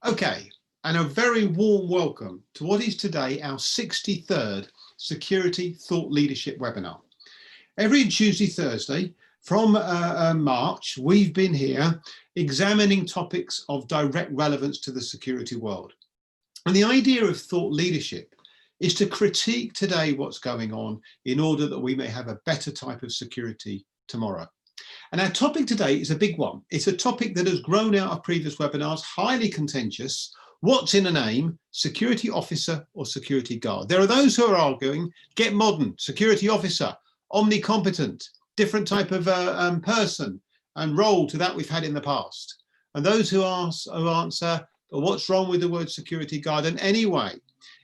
Okay, and a very warm welcome to what is today our 63rd Security Thought Leadership webinar. Every Tuesday, Thursday from March, we've been here examining topics of direct relevance to the security world. And the idea of thought leadership is to critique today what's going on in order that we may have a better type of security tomorrow. And our topic today is a big one. It's a topic that has grown out of previous webinars, highly contentious. What's in a name, security officer or security guard? There are those who are arguing, get modern, security officer, omnicompetent, different type of person and role to that we've had in the past. And those who answer, what's wrong with the word security guard? And anyway,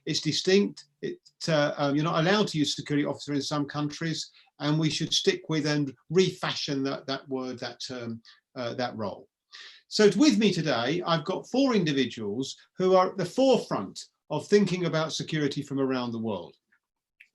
it's distinct. You're not allowed to use security officer in some countries, and we should stick with and refashion that word, that term, that role. So with me today, I've got four individuals who are at the forefront of thinking about security from around the world,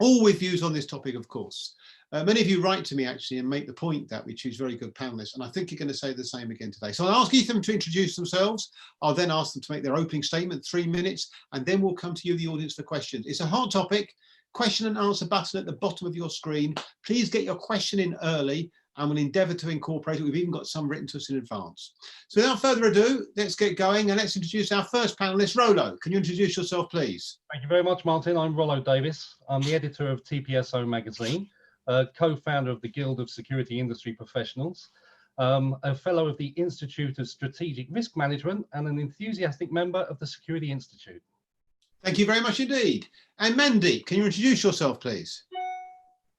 all with views on this topic, of course. Many of you write to me actually and make the point that we choose very good panelists, and I think you're going to say the same again today. So I'll ask them to introduce themselves. I'll then ask them to make their opening statement, 3 minutes, and then we'll come to you, the audience, for questions. It's a hot topic. Question and answer button at the bottom of your screen. Please get your question in early and we'll endeavour to incorporate it. We've even got some written to us in advance. So without further ado, let's get going and let's introduce our first panellist, Rollo. Can you introduce yourself, please? Thank you very much, Martin. I'm Rollo Davies. I'm the editor of TPSO magazine, co-founder of the Guild of Security Industry Professionals, a fellow of the Institute of Strategic Risk Management, and an enthusiastic member of the Security Institute. Thank you very much indeed. And Mandeep, can you introduce yourself, please?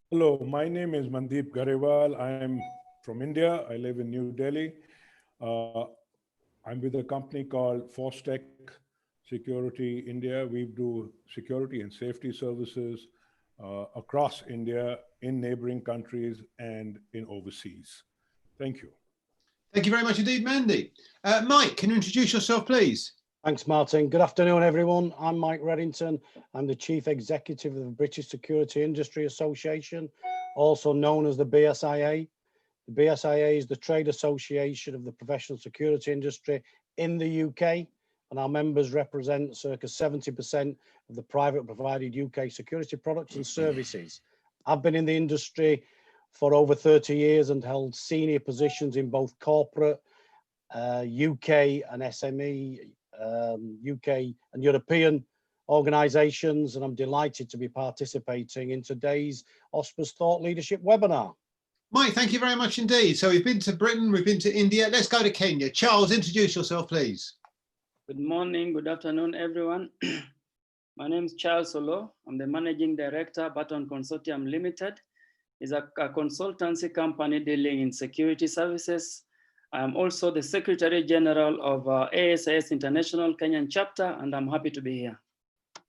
Hello, my name is Mandeep Garewal. I'm from India. I live in New Delhi. I'm with a company called Fostech Security India. We do security and safety services across India, in neighboring countries and in overseas. Thank you. Thank you very much indeed, Mandeep. Mike, can you introduce yourself, please? Thanks, Martin. Good afternoon, everyone. I'm Mike Reddington. I'm the Chief Executive of the British Security Industry Association, also known as the BSIA. The BSIA is the trade association of the professional security industry in the UK, and our members represent circa 70% of the private provided UK security products and services. I've been in the industry for over 30 years and held senior positions in both corporate, UK and SME, UK and European organisations, and I'm delighted to be participating in today's OSPA's Thought Leadership webinar. Mike, thank you very much indeed. So we've been to Britain, we've been to India. Let's go to Kenya. Charles, introduce yourself, please. Good morning, good afternoon, everyone. My name is Charles Rollo. I'm the Managing Director, Baton Consortium Limited. It's a consultancy company dealing in security services. I'm also the Secretary General of ASIS International Kenyan chapter, and I'm happy to be here.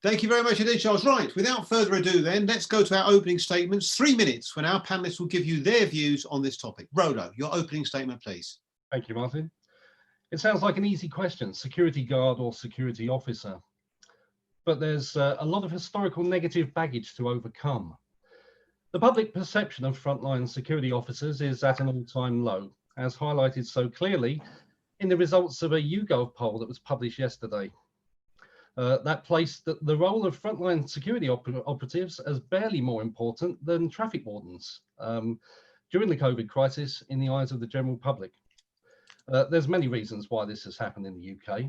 Thank you very much indeed, Charles. Right, without further ado then, let's go to our opening statements. 3 minutes when our panelists will give you their views on this topic. Rollo, your opening statement, please. Thank you, Martin. It sounds like an easy question, security guard or security officer. But there's a lot of historical negative baggage to overcome. The public perception of frontline security officers is at an all-time low, as highlighted so clearly in the results of a YouGov poll that was published yesterday. That placed the role of frontline security operatives as barely more important than traffic wardens during the COVID crisis in the eyes of the general public. There's many reasons why this has happened in the UK.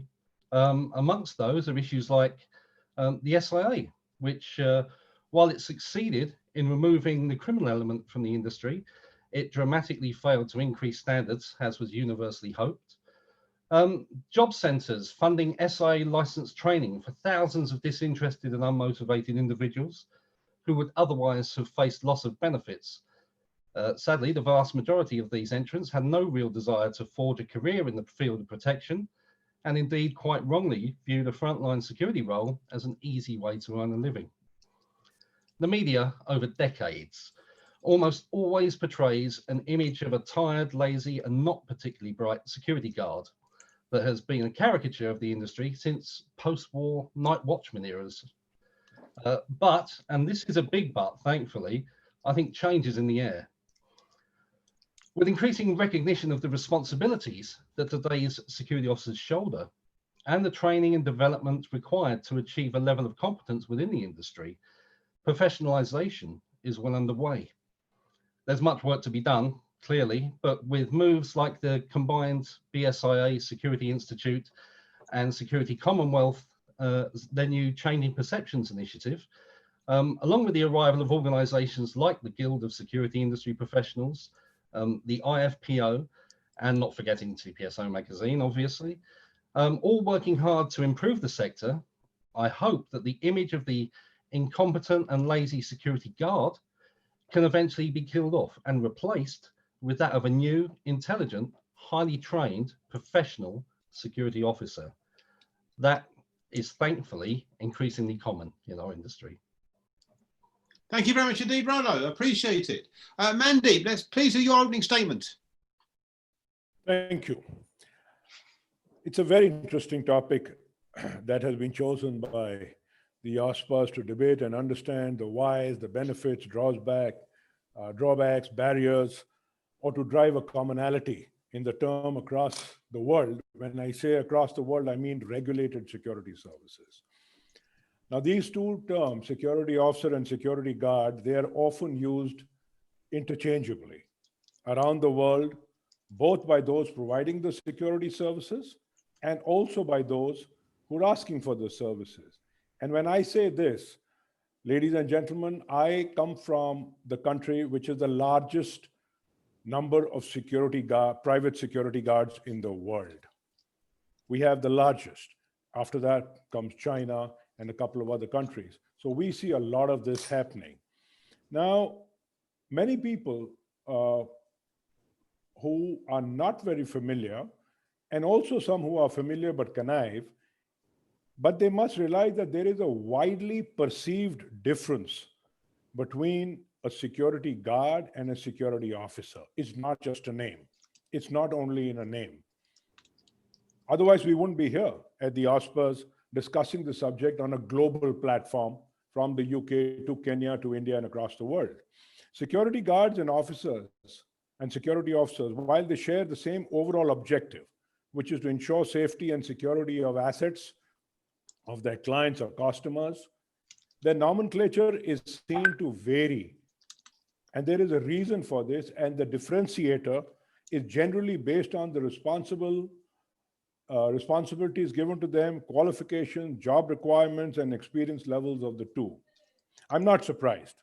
Amongst those are issues like the SIA, which, while it succeeded in removing the criminal element from the industry, it dramatically failed to increase standards, as was universally hoped. Job centres funding SIA licensed training for thousands of disinterested and unmotivated individuals who would otherwise have faced loss of benefits. Sadly, the vast majority of these entrants had no real desire to forge a career in the field of protection, and indeed quite wrongly viewed a frontline security role as an easy way to earn a living. The media, over decades, almost always portrays an image of a tired, lazy, and not particularly bright security guard that has been a caricature of the industry since post-war night watchman eras. But, and this is a big but, thankfully, I think change is in the air. With increasing recognition of the responsibilities that today's security officers shoulder, and the training and development required to achieve a level of competence within the industry, professionalization is well underway. There's much work to be done, clearly, but with moves like the combined BSIA Security Institute and Security Commonwealth, their new Changing Perceptions initiative, along with the arrival of organizations like the Guild of Security Industry Professionals, the IFPO, and not forgetting TPSO magazine, obviously, all working hard to improve the sector, I hope that the image of the incompetent and lazy security guard can eventually be killed off and replaced with that of a new, intelligent, highly trained, professional security officer. That is thankfully increasingly common in our industry. Thank you very much indeed, Rollo. Appreciate it. Mandeep, let's please do your opening statement. Thank you. It's a very interesting topic that has been chosen by the OSPAs to debate and understand the whys, the benefits, drawbacks, barriers, or to drive a commonality in the term across the world. When I say across the world, I mean regulated security services. Now, these two terms, security officer and security guard, they are often used interchangeably around the world, both by those providing the security services and also by those who are asking for the services. And when I say this, ladies and gentlemen, I come from the country which is the largest number of private security guards in the world. We have the largest. After that comes China and a couple of other countries. So we see a lot of this happening. Now, many people who are not very familiar, and also some who are familiar but connive, but they must realize that there is a widely perceived difference between a security guard and a security officer. It's not just a name. It's not only in a name. Otherwise, we wouldn't be here at the OSPAs discussing the subject on a global platform from the UK to Kenya to India and across the world. Security guards and officers and security officers, while they share the same overall objective, which is to ensure safety and security of assets of their clients or customers, their nomenclature is seen to vary. And there is a reason for this, and the differentiator is generally based on the responsibilities given to them, qualifications, job requirements, and experience levels of the two. I'm not surprised.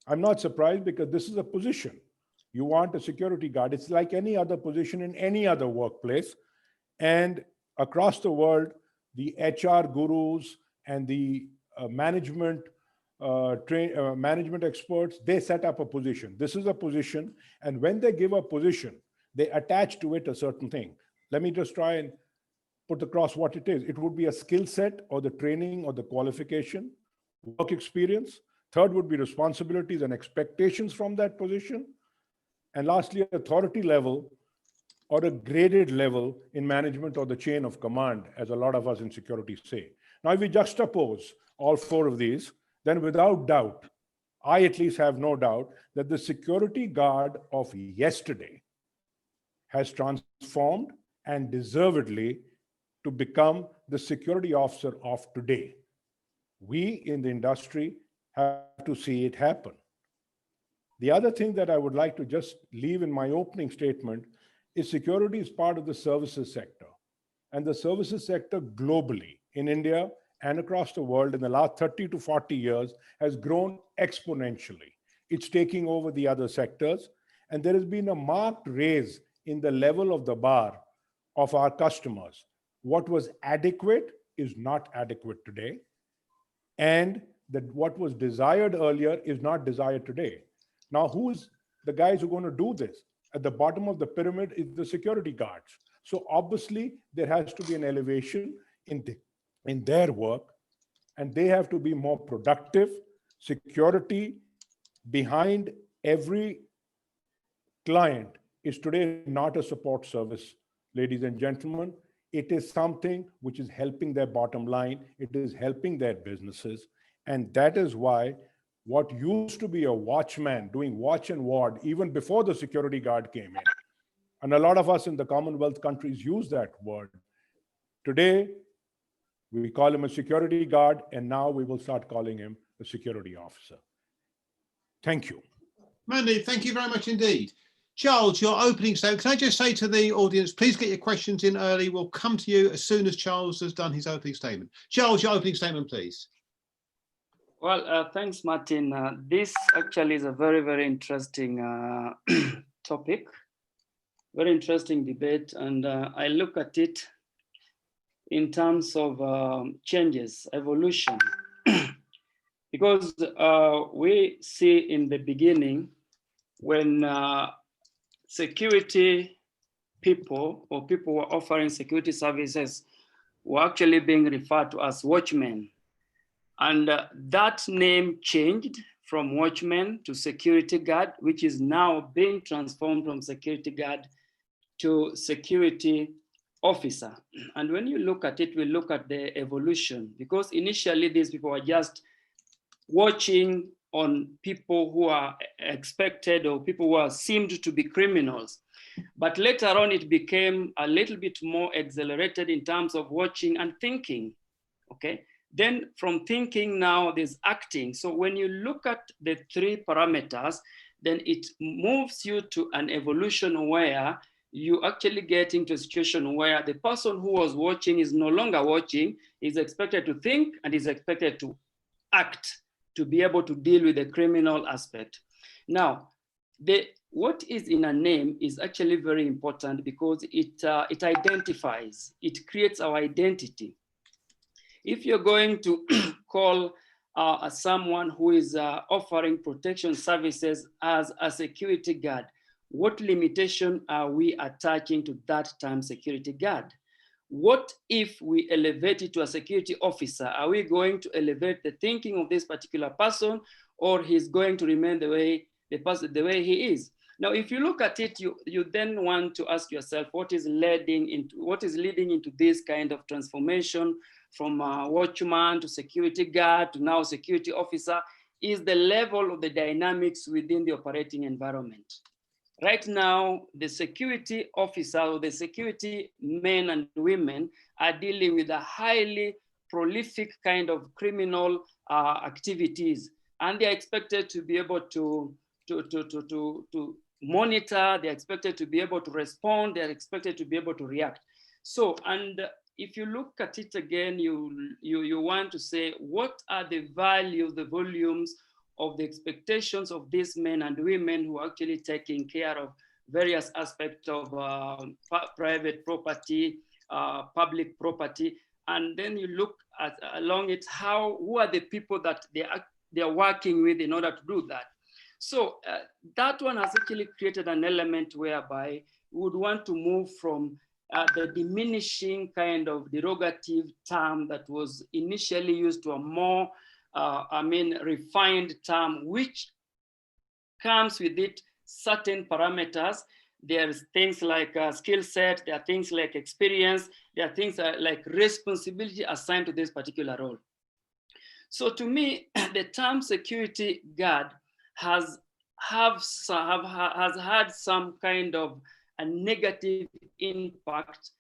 I'm not surprised because this is a position. You want a security guard. It's like any other position in any other workplace. And across the world, the HR gurus and the management experts, they set up a position. This is a position. And when they give a position, they attach to it a certain thing. Let me just try and put across what it is. It would be a skill set or the training or the qualification, work experience. Third would be responsibilities and expectations from that position. And lastly, authority level or a graded level in management or the chain of command, as a lot of us in security say. Now, if we juxtapose all four of these, then without doubt, I at least have no doubt that the security guard of yesterday has transformed and deservedly to become the security officer of today. We in the industry have to see it happen. The other thing that I would like to just leave in my opening statement is security is part of the services sector. And the services sector globally in India and across the world in the last 30 to 40 years has grown exponentially. It's taking over the other sectors. And there has been a marked raise in the level of the bar of our customers. What was adequate is not adequate today. And that what was desired earlier is not desired today. Now, who's the guys who are going to do this? At the bottom of the pyramid is the security guards. So obviously, there has to be an elevation in their work, and they have to be more productive. Security behind every client is today not a support service, ladies and gentlemen. It is something which is helping their bottom line. It is helping their businesses. And that is why what used to be a watchman doing watch and ward, even before the security guard came in, and a lot of us in the Commonwealth countries use that word. Today, We call him a security guard, and now we will start calling him a security officer. Thank you. Mandy, thank you very much indeed. Charles, your opening statement. Can I just say to the audience, please get your questions in early. We'll come to you as soon as Charles has done his opening statement. Charles, your opening statement, please. Well, thanks, Martin. This actually is a very, very interesting topic, very interesting debate. And I look at it in terms of changes, evolution, because we see in the beginning when security people or people who are offering security services were actually being referred to as watchmen. And that name changed from watchman to security guard, which is now being transformed from security guard to security officer. And when you look at it, we look at the evolution, because initially these people were just watching on people who are expected or people who are seemed to be criminals. But later on, it became a little bit more accelerated in terms of watching and thinking, okay? Then from thinking now there's acting. So when you look at the three parameters, then it moves you to an evolution where you actually get into a situation where the person who was watching is no longer watching, is expected to think and is expected to act to be able to deal with the criminal aspect. Now, what is in a name is actually very important because it identifies, it creates our identity. If you're going to call someone who is offering protection services as a security guard, what limitation are we attaching to that term security guard? What if we elevate it to a security officer? Are we going to elevate the thinking of this particular person, or he's going to remain the way he is? Now, if you look at it, you then want to ask yourself, what is leading into this kind of transformation from watchman to security guard to now security officer? Is the level of the dynamics within the operating environment. Right now, the security officer or the security men and women are dealing with a highly prolific kind of criminal activities, and they're expected to be able to monitor, they're expected to be able to respond, they're expected to be able to react. So, and if you look at it again, you want to say, what are the values, the volumes of the expectations of these men and women who are actually taking care of various aspects of private property, public property, and then you look at along it, who are the people that they are working with in order to do that. So that one has actually created an element whereby we would want to move from the diminishing kind of derogative term that was initially used to a more refined term, which comes with it certain parameters. There's things like skill set, there are things like experience, there are things like responsibility assigned to this particular role. So to me, the term security guard has had some kind of a negative impact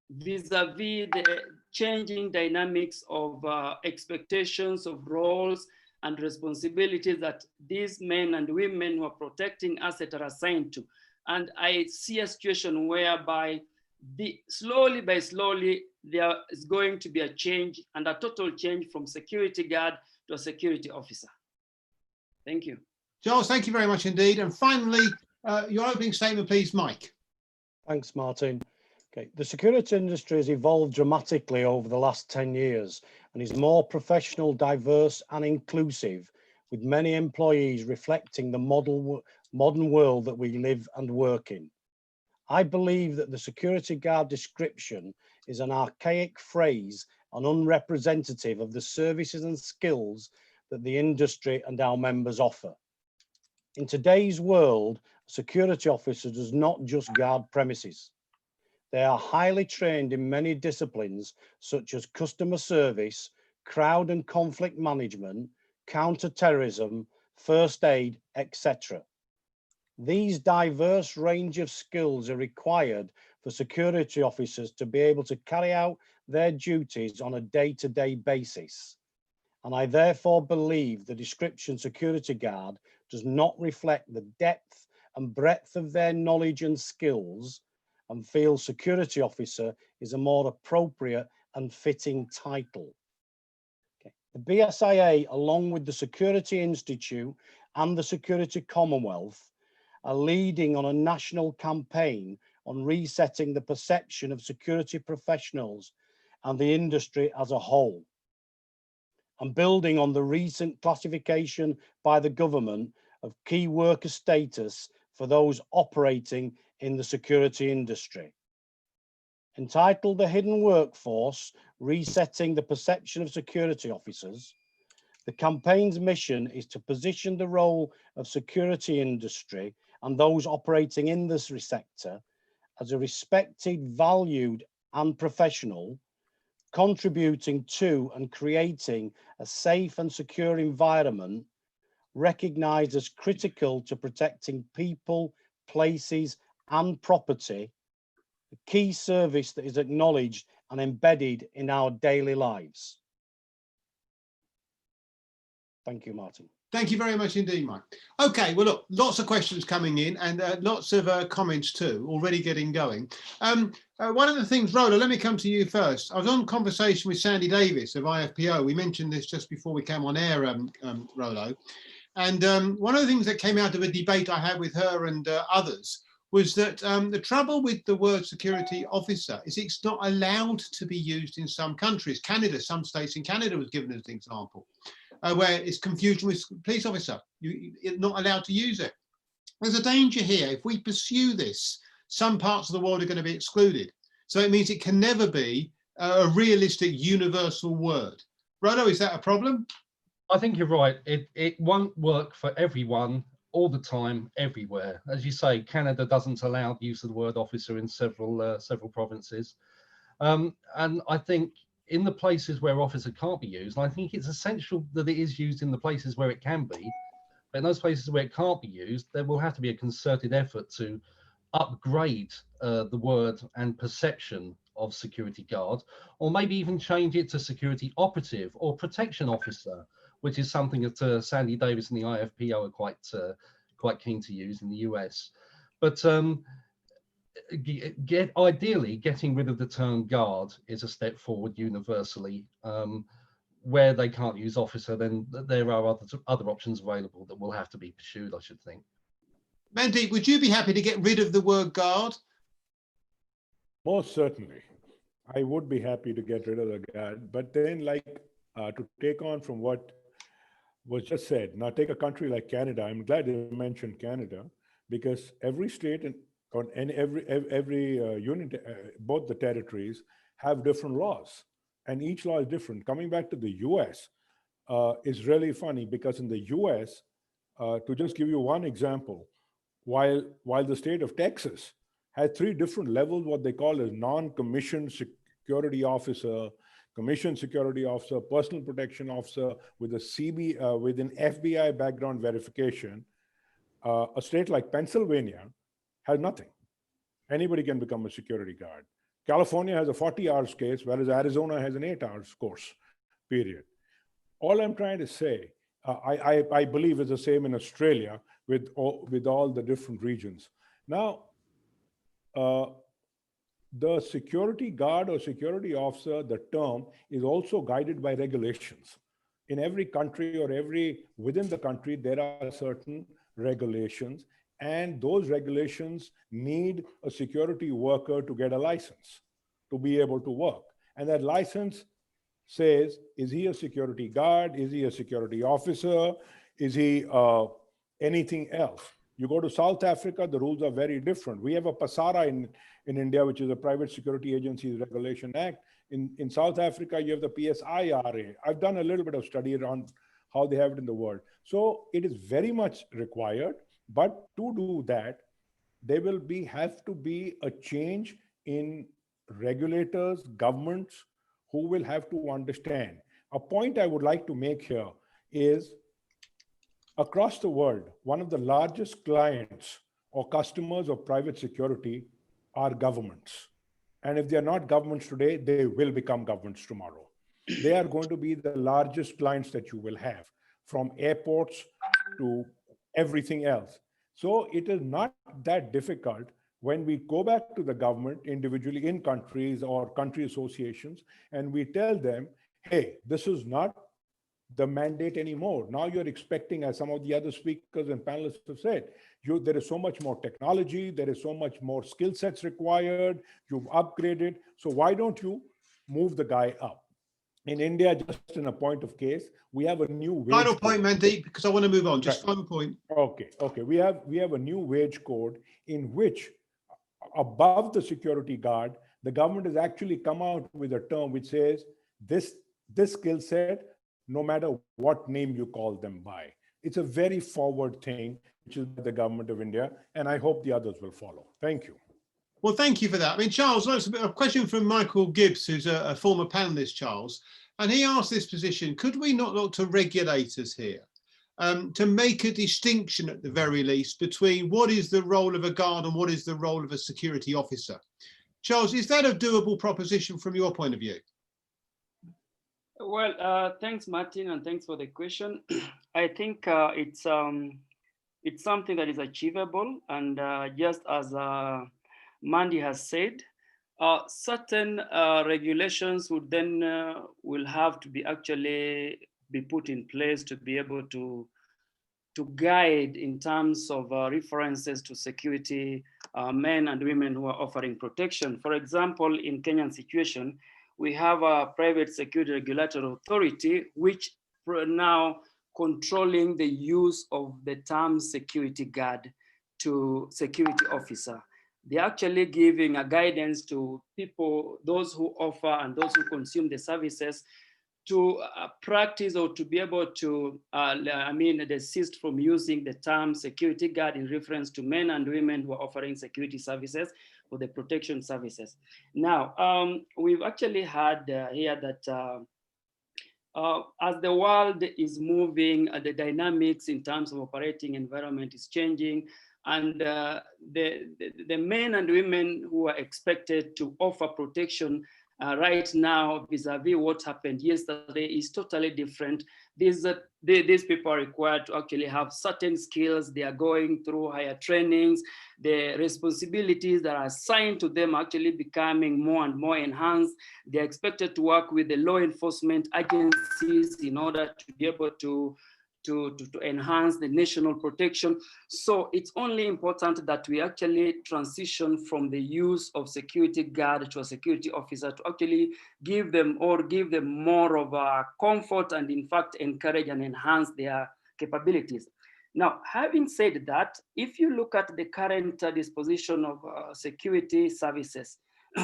vis-a-vis the changing dynamics of expectations of roles and responsibilities that these men and women who are protecting assets are assigned to. And I see a situation whereby slowly by slowly, there is going to be a change and a total change from security guard to a security officer. Thank you. Charles, thank you very much indeed. And finally, your opening statement, please, Mike. Thanks, Martin. Okay, the security industry has evolved dramatically over the last 10 years and is more professional, diverse and inclusive, with many employees reflecting the modern world that we live and work in. I believe that the security guard description is an archaic phrase and unrepresentative of the services and skills that the industry and our members offer. In today's world, a security officer does not just guard premises. They are highly trained in many disciplines, such as customer service, crowd and conflict management, counter-terrorism, first aid, etc. These diverse range of skills are required for security officers to be able to carry out their duties on a day-to-day basis. And I therefore believe the description security guard does not reflect the depth and breadth of their knowledge and skills, and feel security officer is a more appropriate and fitting title. Okay. The BSIA, along with the Security Institute and the Security Commonwealth, are leading on a national campaign on resetting the perception of security professionals and the industry as a whole, and building on the recent classification by the government of key worker status for those operating in the security industry. Entitled The Hidden Workforce, Resetting the Perception of Security Officers, the campaign's mission is to position the role of security industry and those operating in this sector as a respected, valued and professional, contributing to and creating a safe and secure environment recognized as critical to protecting people, places and property, a key service that is acknowledged and embedded in our daily lives. Thank you, Martin. Thank you very much indeed, Mike. Okay, well, look, lots of questions coming in and lots of comments too, already getting going. One of the things, Rollo, let me come to you first. I was on conversation with Sandy Davies of IFPO. We mentioned this just before we came on air, Rollo. And one of the things that came out of a debate I had with her and others was that the trouble with the word security officer is it's not allowed to be used in some countries. Canada, some states in Canada was given as an example. Where it's confusion with police officer. You're not allowed to use it. There's a danger here. If we pursue this, some parts of the world are going to be excluded. So it means it can never be a realistic universal word. Rollo, is that a problem? I think you're right. It won't work for everyone all the time, everywhere. As you say, Canada doesn't allow the use of the word officer in several provinces. And I think in the places where officer can't be used, I think it's essential that it is used in the places where it can be. But in those places where it can't be used, there will have to be a concerted effort to upgrade the word and perception of security guard, or maybe even change it to security operative or protection officer, which is something that Sandy Davies and the IFPO are quite keen to use in the US. But ideally, getting rid of the term guard is a step forward universally. Where they can't use officer, then there are other options available that will have to be pursued, I should think. Mandeep, would you be happy to get rid of the word guard? Most certainly. I would be happy to get rid of the guard, but then to take on from what was just said, now take a country like Canada. I'm glad you mentioned Canada, because every state and every unit, both the territories have different laws, and each law is different. Coming back to the US is really funny, because in the US, to just give you one example, while the state of Texas had 3 different levels, what they call as non-commissioned security officer, commissioned security officer, personal protection officer with a with an FBI background verification, a state like Pennsylvania has nothing. Anybody can become a security guard. California has a 40 hours case, whereas Arizona has an 8 hours course period. All I'm trying to say, I believe is the same in Australia with all the different regions. Now, the security guard or security officer, the term is also guided by regulations. In every country or within the country, there are certain regulations, and those regulations need a security worker to get a license to be able to work. And that license says, is he a security guard? Is he a security officer? Is he anything else? You go to South Africa, the rules are very different. We have a PASARA in India, which is a Private Security Agencies Regulation Act. In South Africa, you have the PSIRA. I've done a little bit of study around how they have it in the world. So it is very much required, but to do that, there will have to be a change in regulators, governments, who will have to understand. A point I would like to make here is, across the world, one of the largest clients or customers of private security are governments. And if they're not governments today, they will become governments tomorrow. They are going to be the largest clients that you will have, from airports to everything else. So it is not that difficult when we go back to the government individually in countries or country associations, and we tell them, hey, this is not the mandate anymore. Now you're expecting, as some of the other speakers and panelists have said, there is so much more technology, there is so much more skill sets required, you've upgraded. So why don't you move the guy up? In India, just in a point of case, we have a new wage Final point, code. Mandeep, because I want to move on. Just Right. final point. Okay. We have a new wage code in which, above the security guard, the government has actually come out with a term which says this skill set, no matter what name you call them by. It's a very forward thing, which is the government of India, and I hope the others will follow. Thank you. Well, thank you for that. I mean, Charles, that's a question from Michael Gibbs, who's a former panelist, Charles, and he asked this position: could we not look to regulators here to make a distinction at the very least between what is the role of a guard and what is the role of a security officer? Charles, is that a doable proposition from your point of view? Well, thanks, Martin, and thanks for the question. I think it's something that is achievable, and just as Mandy has said, certain regulations would then will have to be actually be put in place to be able to guide in terms of references to security men and women who are offering protection. For example, in Kenyan situation, we have a private security regulatory authority, which now controlling the use of the term security guard to security officer. They're actually giving a guidance to people, those who offer and those who consume the services, to practice or to be able to, desist from using the term security guard in reference to men and women who are offering security services or the protection services. Now, we've actually had here that as the world is moving, the dynamics in terms of operating environment is changing, and the men and women who are expected to offer protection right now vis-a-vis what happened yesterday is totally different. These people are required to actually have certain skills. They are going through higher trainings. The responsibilities that are assigned to them are actually becoming more and more enhanced. They're expected to work with the law enforcement agencies in order to be able to enhance the national protection. So it's only important that we actually transition from the use of security guard to a security officer to actually give them more of a comfort and in fact encourage and enhance their capabilities. Now, having said that, if you look at the current disposition of security services,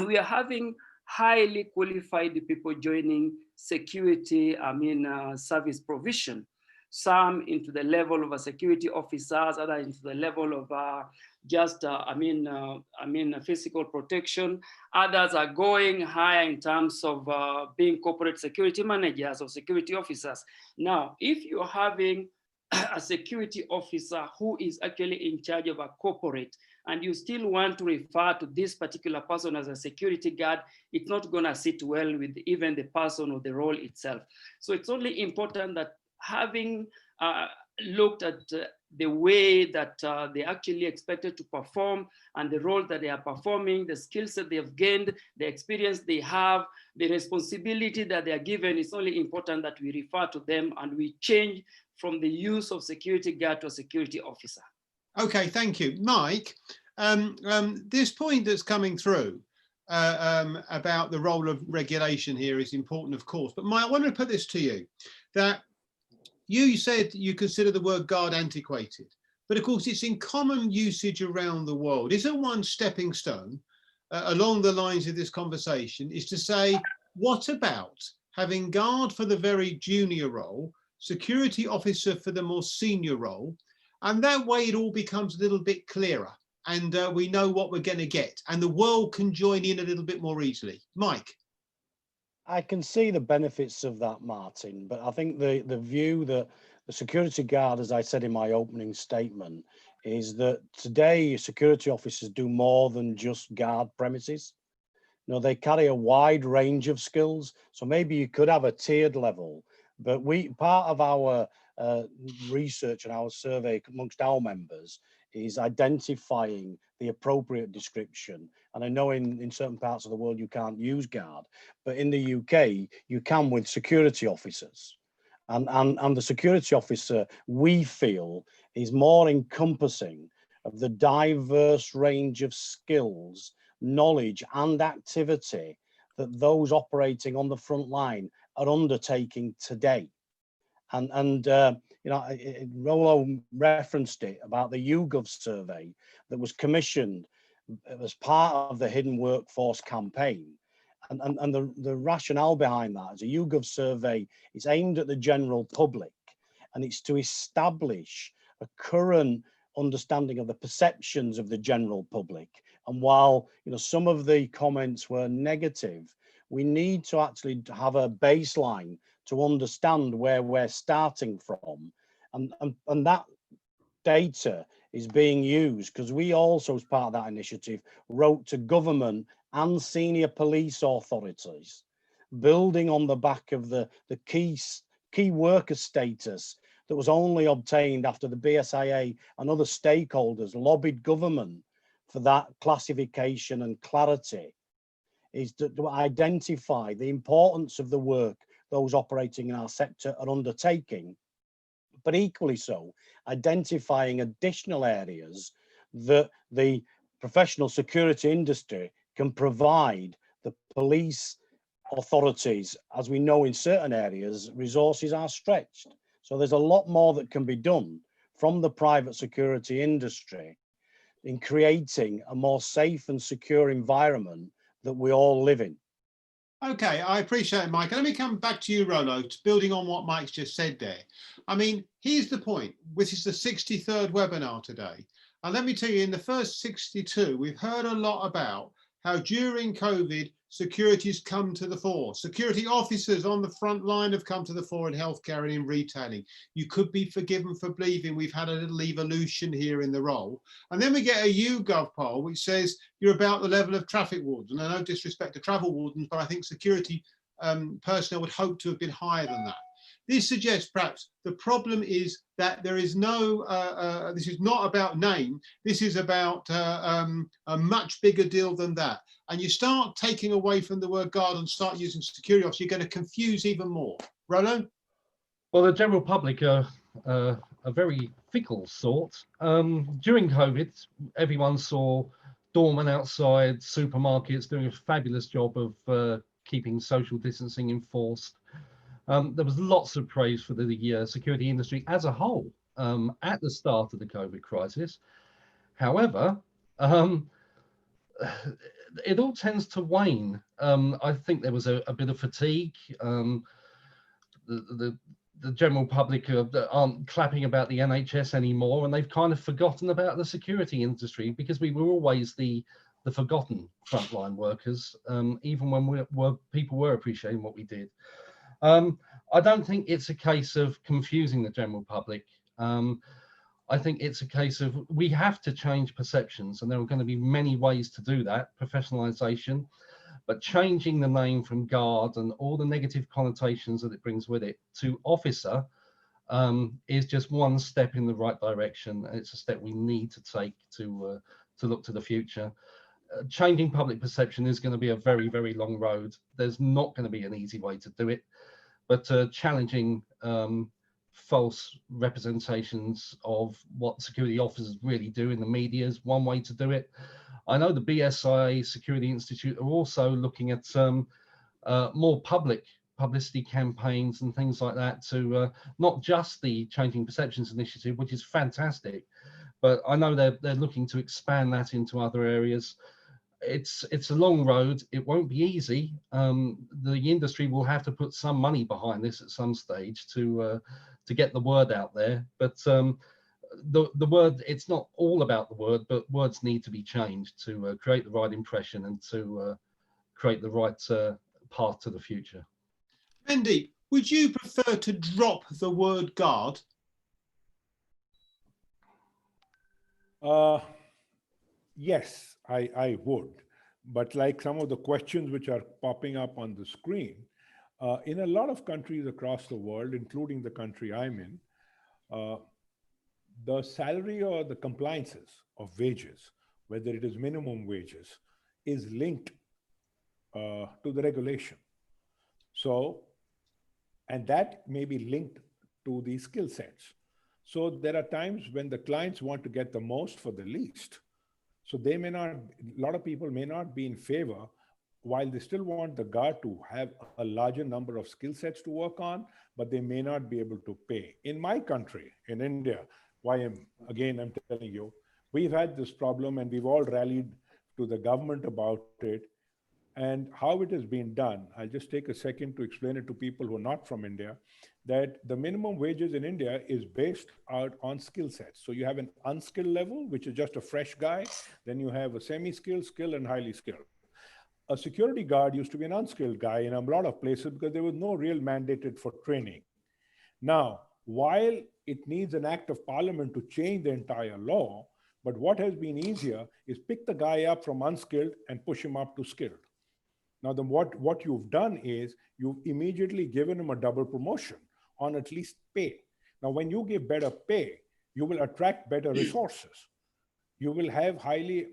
we are having highly qualified people joining security, service provision. Some into the level of a security officers, others into the level of physical protection. Others are going higher in terms of being corporate security managers or security officers. Now, if you're having a security officer who is actually in charge of a corporate, and you still want to refer to this particular person as a security guard, it's not gonna sit well with even the person or the role itself. So it's only important that having looked at the way that they actually expected to perform and the role that they are performing, the skills that they have gained, the experience they have, the responsibility that they are given, it's only important that we refer to them and we change from the use of security guard to a security officer. Okay, thank you. Mike, this point that's coming through about the role of regulation here is important, of course, but Mike, I want to put this to you, that you said you consider the word guard antiquated, but of course it's in common usage around the world. Isn't one stepping stone along the lines of this conversation is to say, what about having guard for the very junior role, security officer for the more senior role, and that way it all becomes a little bit clearer and we know what we're going to get and the world can join in a little bit more easily. Mike. I can see the benefits of that, Martin, but I think the view that the security guard, as I said in my opening statement, is that today security officers do more than just guard premises. You know, they carry a wide range of skills. So maybe you could have a tiered level, but part of our research and our survey amongst our members is identifying the appropriate description. And I know in certain parts of the world you can't use guard, but in the UK you can with security officers. And the security officer, we feel, is more encompassing of the diverse range of skills, knowledge and activity that those operating on the front line are undertaking today. And you know, Rollo referenced it about the YouGov survey that was commissioned as part of the Hidden Workforce campaign. And the rationale behind that is a YouGov survey is aimed at the general public, and it's to establish a current understanding of the perceptions of the general public. And while, you know, some of the comments were negative, we need to actually have a baseline to understand where we're starting from. And that data is being used because we also, as part of that initiative, wrote to government and senior police authorities, building on the back of the key worker status that was only obtained after the BSIA and other stakeholders lobbied government for that classification and clarity, is to identify the importance of the work those operating in our sector are undertaking, but equally so, identifying additional areas that the professional security industry can provide the police authorities. As we know, in certain areas, resources are stretched. So there's a lot more that can be done from the private security industry in creating a more safe and secure environment that we all live in. Okay, I appreciate it, Mike. Let me come back to you, Rollo, building on what Mike's just said there. I mean, here's the point. This is the 63rd webinar today. And let me tell you, in the first 62, we've heard a lot about how during COVID, security has come to the fore. Security officers on the front line have come to the fore in healthcare and in retailing. You could be forgiven for believing we've had a little evolution here in the role. And then we get a YouGov poll, which says you're about the level of traffic wardens. And no disrespect to travel wardens, but I think security personnel would hope to have been higher than that. This suggests perhaps the problem is that there is no, this is not about name, this is about a much bigger deal than that. And you start taking away from the word guard and start using security officer, you're going to confuse even more. Rollo? Well, the general public are a very fickle sort. During COVID, everyone saw doormen outside supermarkets doing a fabulous job of keeping social distancing enforced. There was lots of praise for the security industry as a whole at the start of the COVID crisis. However, it all tends to wane. I think there was a bit of fatigue. The general public aren't clapping about the NHS anymore, and they've kind of forgotten about the security industry because we were always the forgotten frontline workers, even when people were appreciating what we did. I don't think it's a case of confusing the general public. I think it's a case of we have to change perceptions, and there are going to be many ways to do that, professionalization, but changing the name from guard and all the negative connotations that it brings with it to officer is just one step in the right direction. And it's a step we need to take to look to the future. Changing public perception is going to be a very, very long road. There's not going to be an easy way to do it, but challenging false representations of what security officers really do in the media is one way to do it. I know the BSIA Security Institute are also looking at more publicity campaigns and things like that to not just the Changing Perceptions Initiative, which is fantastic, but I know they're looking to expand that into other areas. It's a long road. It won't be easy. The industry will have to put some money behind this at some stage to get the word out there. But the word, it's not all about the word, but words need to be changed to create the right impression and to create the right path to the future. Mendy, would you prefer to drop the word guard? Yes, I would, But like some of the questions which are popping up on the screen, in a lot of countries across the world, including the country I'm in, the salary or the compliances of wages, whether it is minimum wages, is linked to the regulation. So, and that may be linked to the skill sets. So there are times when the clients want to get the most for the least. So they may not, a lot of people may not be in favor, while they still want the guard to have a larger number of skill sets to work on, but they may not be able to pay. In my country, in India, I'm telling you, we've had this problem and we've all rallied to the government about it. And how it has been done, I'll just take a second to explain it to people who are not from India, that the minimum wages in India is based out on skill sets. So you have an unskilled level, which is just a fresh guy. Then you have a semi-skilled, skilled, and highly skilled. A security guard used to be an unskilled guy in a lot of places because there was no real mandated for training. Now, while it needs an act of parliament to change the entire law, but what has been easier is pick the guy up from unskilled and push him up to skilled. Now, what you've done is you've immediately given him a double promotion on at least pay. Now, when you give better pay, you will attract better resources. You will have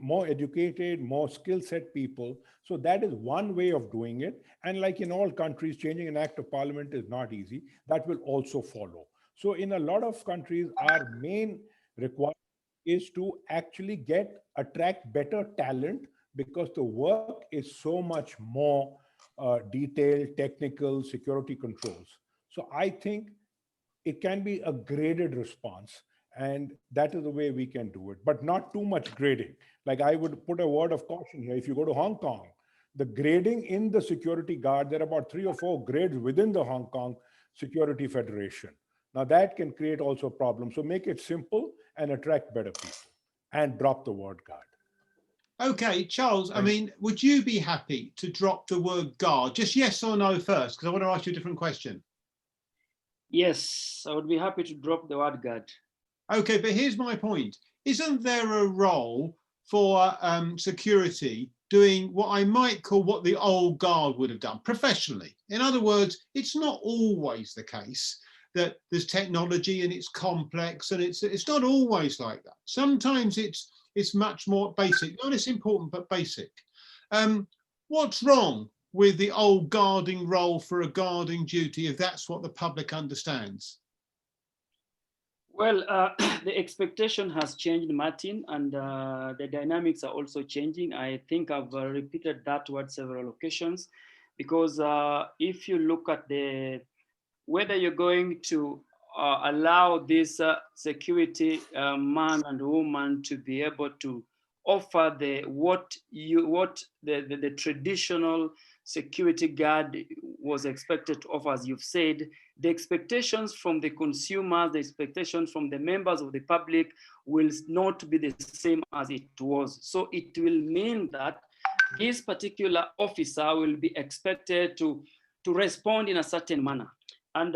more educated, more skill set people. So that is one way of doing it. And like in all countries, changing an act of parliament is not easy. That will also follow. So in a lot of countries, our main requirement is to actually attract better talent, because the work is so much more detailed, technical, security controls. So I think it can be a graded response, and that is the way we can do it, but not too much grading. Like, I would put a word of caution here. If you go to Hong Kong, the grading in the security guard, there are about 3 or 4 grades within the Hong Kong Security Federation. Now that can create also problems. So make it simple and attract better people, and drop the word guard. Okay, Charles, I mean, would you be happy to drop the word guard? Just yes or no first, because I want to ask you a different question. Yes, I would be happy to drop the word guard. Okay, but here's my point. Isn't there a role for security doing what I might call what the old guard would have done professionally? In other words, it's not always the case that there's technology and it's complex, and it's not always like that. Sometimes it's much more basic, not as important, but basic. What's wrong with the old guarding role for a guarding duty, if that's what the public understands? Well, the expectation has changed, Martin, and the dynamics are also changing. I think I've repeated that word several occasions, because if you look at whether you're going to allow this security man and woman to be able to offer what the traditional security guard was expected to offer, as you've said, the expectations from the consumers, the expectations from the members of the public will not be the same as it was. So it will mean that this particular officer will be expected to respond in a certain manner. And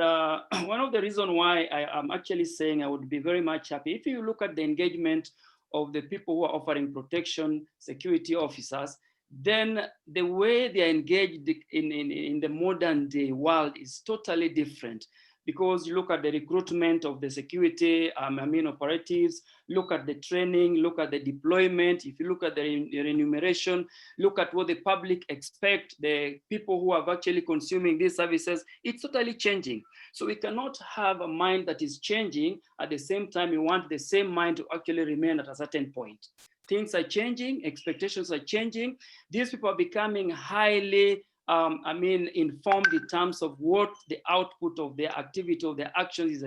one of the reasons why I am actually saying I would be very much happy, if you look at the engagement of the people who are offering protection, security officers, then the way they are engaged in the modern day world is totally different. Because you look at the recruitment of the security operatives, look at the training, look at the deployment, if you look at the remuneration, look at what the public expect, the people who are actually consuming these services, it's totally changing. So we cannot have a mind that is changing at the same time we want the same mind to actually remain at a certain point. Things are changing, expectations are changing. These people are becoming highly informed in terms of what the output of their activity, of their actions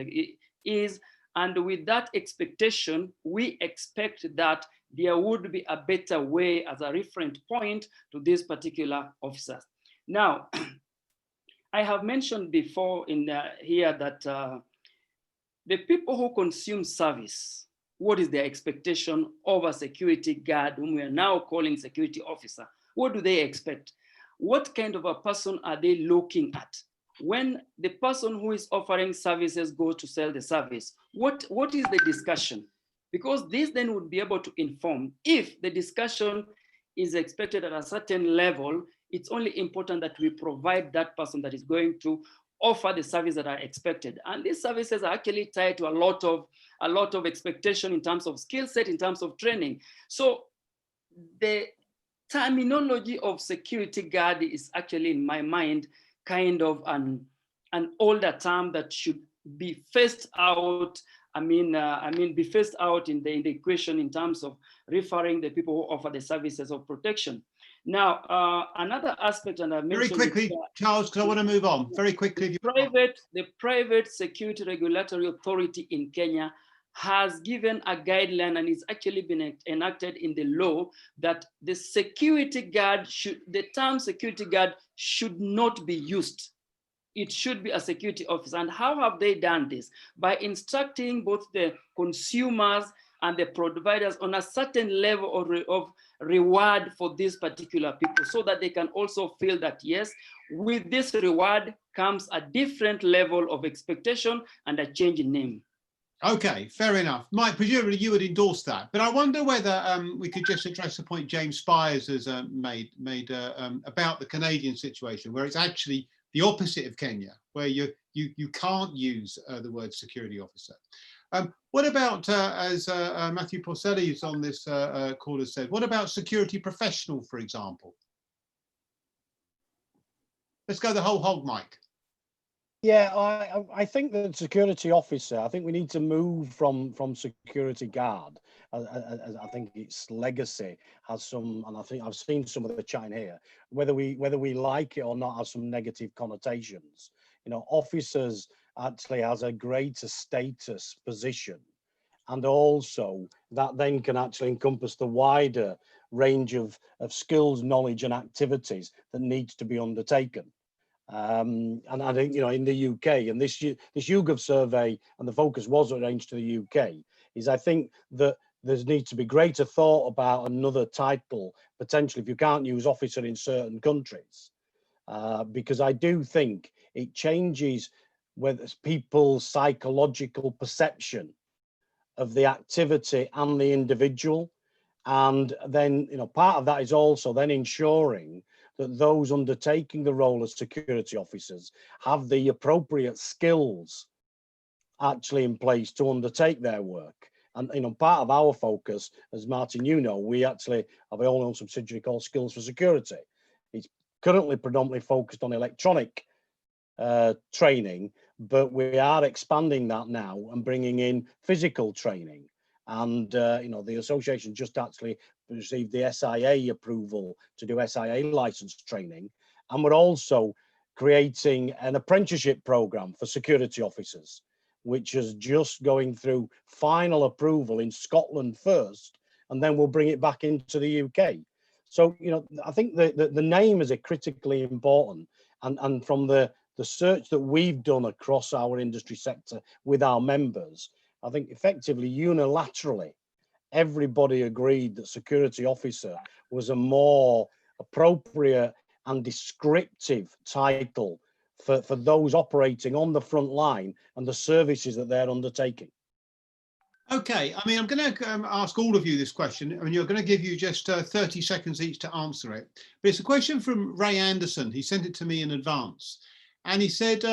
is. And with that expectation, we expect that there would be a better way as a reference point to these particular officers. Now, I have mentioned before here that the people who consume service, what is their expectation of a security guard, whom we are now calling security officer? What do they expect? What kind of a person are they looking at? When the person who is offering services goes to sell the service, what is the discussion? Because this then would be able to inform if the discussion is expected at a certain level, it's only important that we provide that person that is going to offer the service that are expected. And these services are actually tied to a lot of expectation in terms of skill set, in terms of training. So the terminology of security guard is actually, in my mind, kind of an older term that should be phased out. Be phased out in the equation in terms of referring the people who offer the services of protection. Now, another aspect, and I mentioned very quickly, Charles, because I want to move on very quickly. The private security regulatory authority in Kenya has given a guideline, and it's actually been enacted in the law, that the security guard the term security guard should not be used. It should be a security officer. And how have they done this? By instructing both the consumers and the providers on a certain level of reward for these particular people, so that they can also feel that, yes, with this reward comes a different level of expectation and a change in name. Okay, fair enough. Mike, presumably you would endorse that, but I wonder whether we could just address the point James Spires has made about the Canadian situation, where it's actually the opposite of Kenya, where you can't use the word security officer. What about, as Matthew Porcelli, who's on this call, has said, what about security professional, for example? Let's go the whole hog, Mike. Yeah, I think that security officer, I think we need to move from security guard. As I think its legacy has some, and I think I've seen some of the chat in here, whether we like it or not, has some negative connotations. You know, officers actually has a greater status position, and also that then can actually encompass the wider range of skills, knowledge, and activities that needs to be undertaken. And I think, you know, in the UK, and this YouGov survey, and the focus was arranged to the UK, is I think that there needs to be greater thought about another title, potentially, if you can't use officer in certain countries, because I do think it changes whether people's psychological perception of the activity and the individual. And then, you know, part of that is also then ensuring that those undertaking the role as security officers have the appropriate skills actually in place to undertake their work. And, you know, part of our focus, as Martin, you know, we actually have a whole own subsidiary called Skills for Security. It's currently predominantly focused on electronic training, but we are expanding that now and bringing in physical training. And, you know, the association just actually received the SIA approval to do SIA licensed training. And we're also creating an apprenticeship program for security officers, which is just going through final approval in Scotland first, and then we'll bring it back into the UK. So, you know, I think the name is a critically important, and from the search that we've done across our industry sector with our members, I think effectively unilaterally, everybody agreed that security officer was a more appropriate and descriptive title for those operating on the front line and the services that they're undertaking. Okay, I mean, I'm going to ask all of you this question, and you're going to give you just 30 seconds each to answer it. But it's a question from Ray Anderson. He sent it to me in advance. And he said,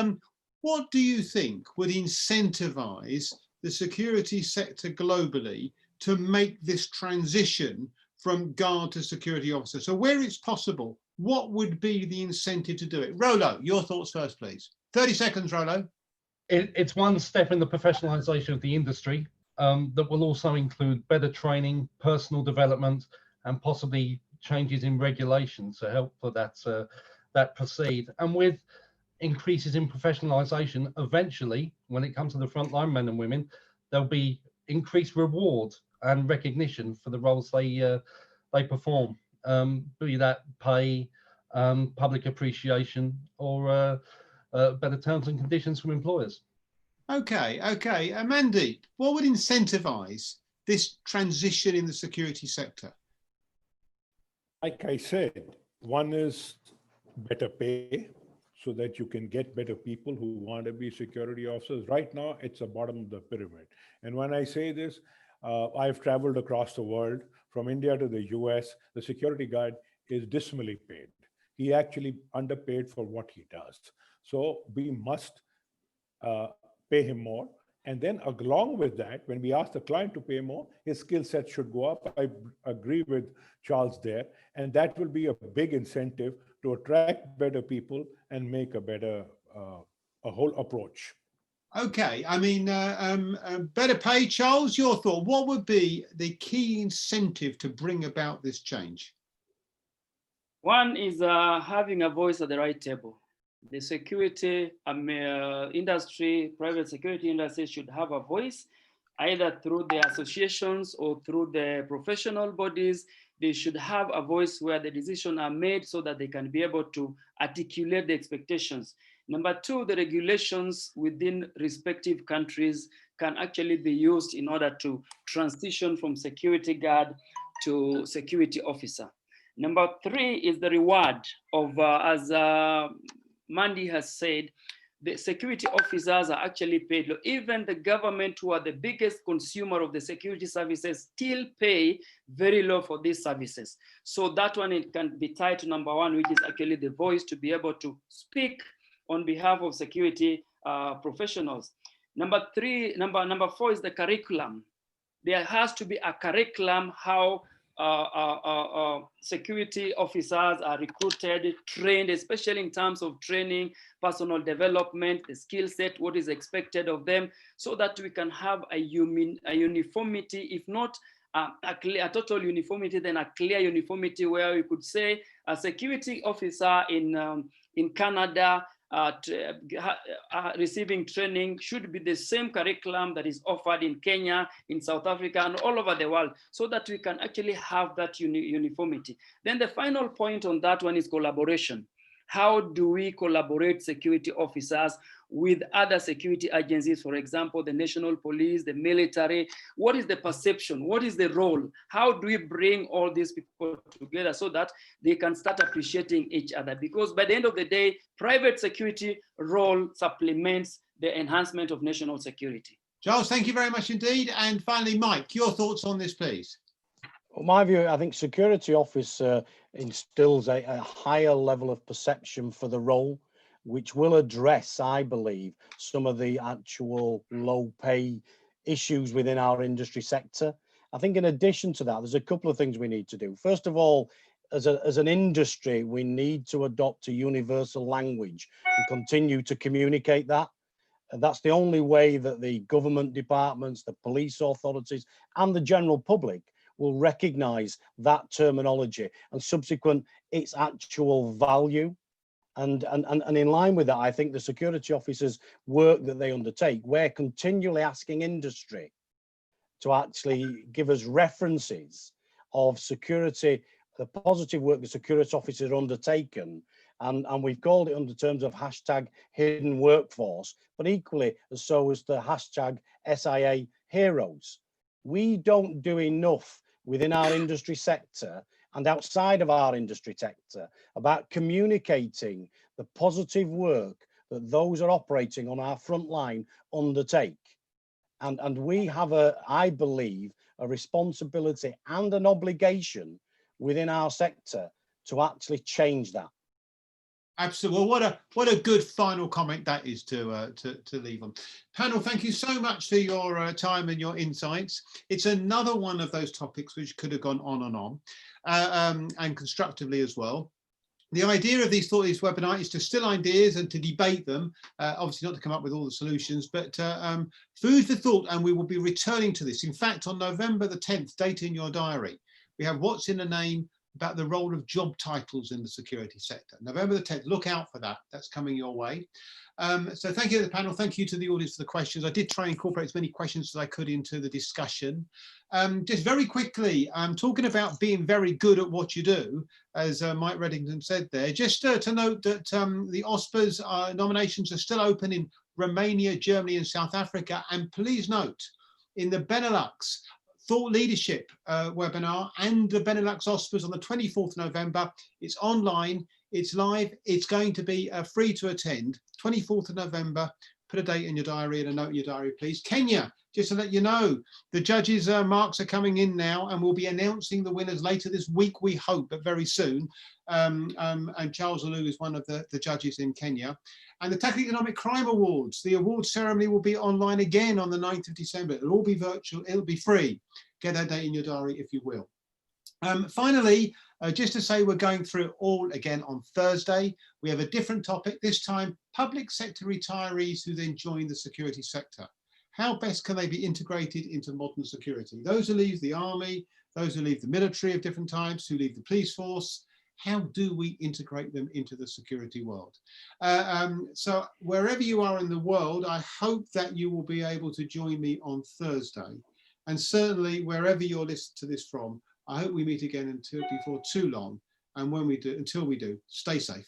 what do you think would incentivize the security sector globally to make this transition from guard to security officer? So where it's possible, what would be the incentive to do it? Rollo, your thoughts first, please. 30 seconds, Rollo. It's one step in the professionalization of the industry that will also include better training, personal development, and possibly changes in regulations to help for that proceed. And with increases in professionalization, eventually, when it comes to the frontline men and women, there'll be increased reward and recognition for the roles they perform, be that pay, public appreciation, or better terms and conditions from employers. Okay. Mandy, what would incentivize this transition in the security sector? Like I said, one is better pay, so that you can get better people who want to be security officers. Right now, it's the bottom of the pyramid. And when I say this, I've traveled across the world from India to the US, the security guard is dismally paid. He actually underpaid for what he does. So we must pay him more. And then along with that, when we ask the client to pay more, his skill set should go up. I agree with Charles there. And that will be a big incentive to attract better people and make a better, a whole approach. Okay, I mean, better pay. Charles, your thought. What would be the key incentive to bring about this change? One is having a voice at the right table. The security industry, private security industry should have a voice, either through the associations or through the professional bodies. They should have a voice where the decisions are made so that they can be able to articulate the expectations. Number two, the regulations within respective countries can actually be used in order to transition from security guard to security officer. Number three is the reward of, as Mandy has said, the security officers are actually paid low. Even the government, who are the biggest consumer of the security services, still pay very low for these services. So that one, it can be tied to number one, which is actually the voice to be able to speak on behalf of security professionals. Number four is the curriculum. There has to be a curriculum how security officers are recruited, trained, especially in terms of training, personal development, the skill set, what is expected of them, so that we can have a uniformity, if not a total uniformity, then a clear uniformity, where we could say a security officer in Canada receiving training should be the same curriculum that is offered in Kenya, in South Africa, and all over the world, so that we can actually have that uniformity. Then the final point on that one is collaboration. How do we collaborate security officers with other security agencies, for example, the national police, the military? What is the perception? What is the role? How do we bring all these people together so that they can start appreciating each other? Because by the end of the day, private security role supplements the enhancement of national security. Charles, thank you very much indeed. And finally, Mike, your thoughts on this, please. Well, my view, I think security office instills a higher level of perception for the role, which will address, I believe, some of the actual low pay issues within our industry sector. I think in addition to that, there's a couple of things we need to do. First of all, as an industry, we need to adopt a universal language and continue to communicate that. And that's the only way that the government departments, the police authorities, and the general public will recognize that terminology and subsequent its actual value. And in line with that, I think the security officers' work that they undertake, we're continually asking industry to actually give us references of security, the positive work the security officers are undertaken. And we've called it under terms of hashtag hidden workforce, but equally so is the hashtag SIA heroes. We don't do enough within our industry sector and outside of our industry sector about communicating the positive work that those are operating on our front line undertake. And we have I believe, a responsibility and an obligation within our sector to actually change that. Absolutely. Well, what a good final comment that is to leave on. Panel, thank you so much for your time and your insights. It's another one of those topics which could have gone on and constructively as well. The idea of these thought leaders webinar is to still ideas and to debate them, obviously not to come up with all the solutions, but food for thought, and we will be returning to this. In fact, on November the 10th, date in your diary, we have What's in a Name, about the role of job titles in the security sector. November the 10th, look out for that. That's coming your way. So thank you to the panel. Thank you to the audience for the questions. I did try and incorporate as many questions as I could into the discussion. Just very quickly, I'm talking about being very good at what you do, as Mike Reddington said there. Just to note that the OSPA's nominations are still open in Romania, Germany, and South Africa. And please note, in the Benelux Thought Leadership webinar and the Benelux OSPAs on the 24th November. It's online, it's live, it's going to be free to attend, 24th of November. put a date in your diary and a note in your diary, please. Kenya, just to let you know, the judges' marks are coming in now, and we'll be announcing the winners later this week, we hope, but very soon. And Charles Alou is one of the judges in Kenya. And the Tackling Economic Crime Awards, the awards ceremony will be online again on the 9th of December. It'll all be virtual, it'll be free. Get that date in your diary if you will. Finally, just to say we're going through it all again on Thursday. We have a different topic, this time public sector retirees who then join the security sector. How best can they be integrated into modern security? Those who leave the army, those who leave the military of different types, who leave the police force, how do we integrate them into the security world? So wherever you are in the world, I hope that you will be able to join me on Thursday. And certainly wherever you're listening to this from, I hope we meet again before too long. And when we do, until we do, stay safe.